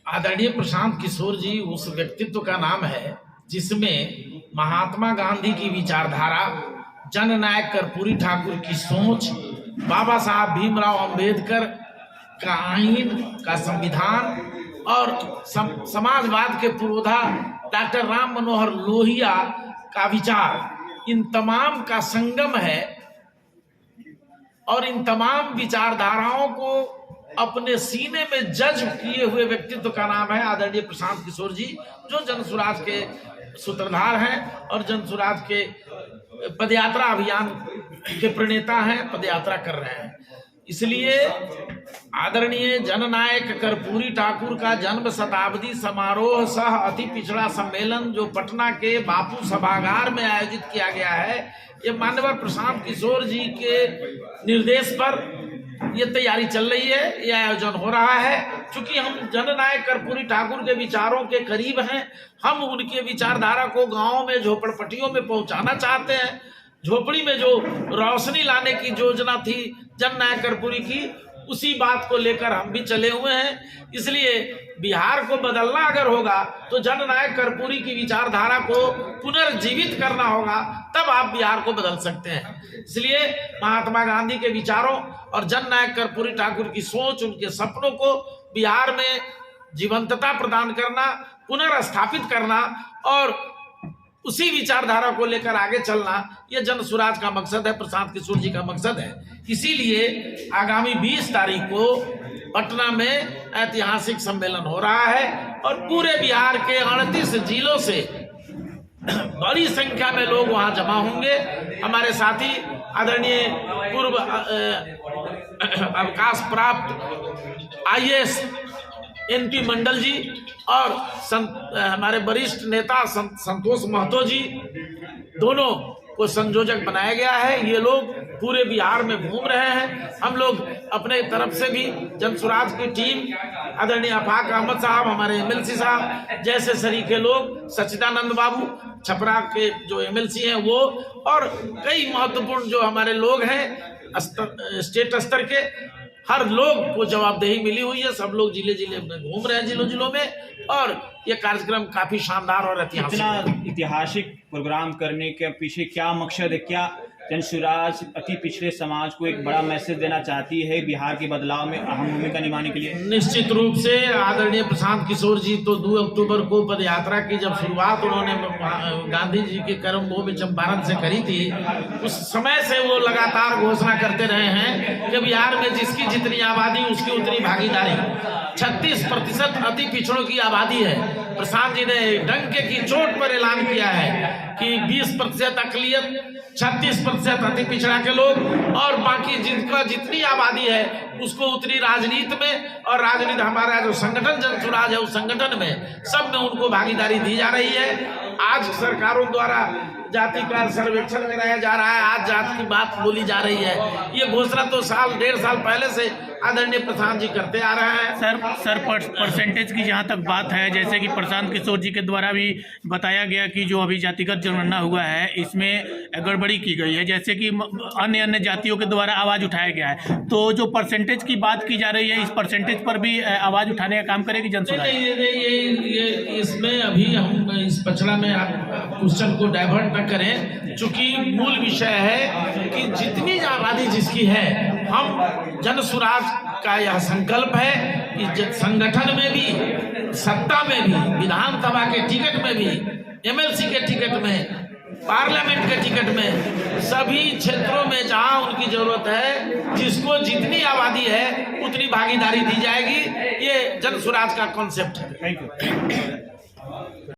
आदरणीय प्रशांत किशोर जी उस व्यक्तित्व का नाम है जिसमें महात्मा गांधी की विचारधारा, जननायक कर्पूरी ठाकुर की सोच, बाबा साहब भीमराव अंबेडकर का आईन का संविधान और समाजवाद के पुरोधा डॉक्टर राम मनोहर लोहिया का विचार, इन तमाम का संगम है। और इन तमाम विचारधाराओं को अपने सीने में जज्ब किए हुए व्यक्तित्व का नाम है आदरणीय प्रशांत किशोर जी, जो जनसुराज के सूत्रधार हैं और जनसुराज के पदयात्रा अभियान के प्रणेता हैं, पदयात्रा कर रहे हैं। इसलिए आदरणीय जननायक कर्पूरी ठाकुर का जन्म शताब्दी समारोह सह अति पिछड़ा सम्मेलन जो पटना के बापू सभागार में आयोजित किया गया है, ये माननीय प्रशांत किशोर जी के निर्देश पर ये तैयारी चल रही है, ये आयोजन हो रहा है। क्योंकि हम जननायक कर्पूरी ठाकुर के विचारों के करीब हैं, हम उनके विचारधारा को गांवों में, झोपड़पट्टियों में पहुंचाना चाहते हैं। झोपड़ी में जो रोशनी लाने की योजना थी जननायक कर्पूरी की, उसी बात को लेकर हम भी चले हुए हैं। इसलिए बिहार को बदलना अगर होगा तो जननायक कर्पूरी की विचारधारा को पुनर्जीवित करना होगा, तब आप बिहार को बदल सकते हैं। इसलिए महात्मा गांधी के विचारों और जननायक कर्पूरी ठाकुर की सोच, उनके सपनों को बिहार में जीवंतता प्रदान करना, पुनर्स्थापित करना और उसी विचारधारा को लेकर आगे चलना, यह जनसुराज का मकसद है, प्रशांत किशोर जी का मकसद है। इसीलिए आगामी 20 तारीख को पटना में ऐतिहासिक सम्मेलन हो रहा है और पूरे बिहार के 38 जिलों से बड़ी संख्या में लोग वहां जमा होंगे। हमारे साथी आदरणीय पूर्व अवकाश प्राप्त IAS NP मंडल जी और हमारे वरिष्ठ नेता संतोष महतो जी, दोनों को संयोजक बनाया गया है। ये लोग पूरे बिहार में घूम रहे हैं। हम लोग अपने तरफ से भी जनसुराज की टीम, आदरणीय अफाक अहमद साहब, हमारे MLC साहब जैसे सरीखे लोग, सच्चिदानंद बाबू छपरा के जो MLC हैं वो, और कई महत्वपूर्ण जो हमारे लोग हैं स्टेट स्तर के, हर लोग को जवाबदेही मिली हुई है। सब लोग जिले जिले में घूम रहे हैं, जिलों में, और ये कार्यक्रम काफी शानदार और ऐतिहासिक प्रोग्राम करने के पीछे क्या मकसद है? क्या जनसुराज अति पिछड़े समाज को एक बड़ा मैसेज देना चाहती है बिहार के बदलाव में अहम भूमिका निभाने के लिए? निश्चित रूप से आदरणीय प्रशांत किशोर जी तो 2 अक्टूबर को पदयात्रा की जब शुरुआत उन्होंने गांधी जी के कर्मभूमि चंपारण से करी थी, उस समय से वो लगातार घोषणा करते रहे हैं कि बिहार में जिसकी जितनी आबादी उसकी उतनी भागीदारी। 36% अति पिछड़ों की आबादी है। प्रशांत जी ने डंके की चोट पर ऐलान किया है कि 20% अकलियत, 36% अति पिछड़ा के लोग और बाकी जिनका जितनी आबादी है उसको उतनी राजनीति में, और राजनीति हमारा जो संगठन जनसुराज है उस संगठन में सब में उनको भागीदारी दी जा रही है। आज सरकारों द्वारा जाति का सर्वेक्षण कराया जा रहा है, आज जाति की बात बोली जा रही है। ये घोषणा तो 1.5 साल पहले से आदरणीय प्रशांत जी करते आ रहे हैं। सर परसेंटेज की जहाँ तक बात है, जैसे कि प्रशांत किशोर जी के द्वारा भी बताया गया कि जो अभी जातिगत जनगणना हुआ है इसमें गड़बड़ी की गई है, जैसे कि अन्य जातियों के द्वारा आवाज उठाया गया है। तो जो परसेंटेज की बात की जा रही है, इस परसेंटेज पर भी आवाज उठाने का काम करेगी जनसुराज? ये इसमें अभी हम इस पचड़ा में क्वेश्चन को डाइवर्ट न करें, चूंकि मूल विषय है कि जितनी आबादी जिसकी है, हम जनसुराज का यह संकल्प है कि संगठन में भी, सत्ता में भी, विधानसभा के टिकट में भी, MLC के टिकट में, पार्लियामेंट के टिकट में, सभी क्षेत्रों में जहां उनकी जरूरत है, जिसको जितनी आबादी है उतनी भागीदारी दी जाएगी। ये जनसुराज का कॉन्सेप्ट है। Thank you.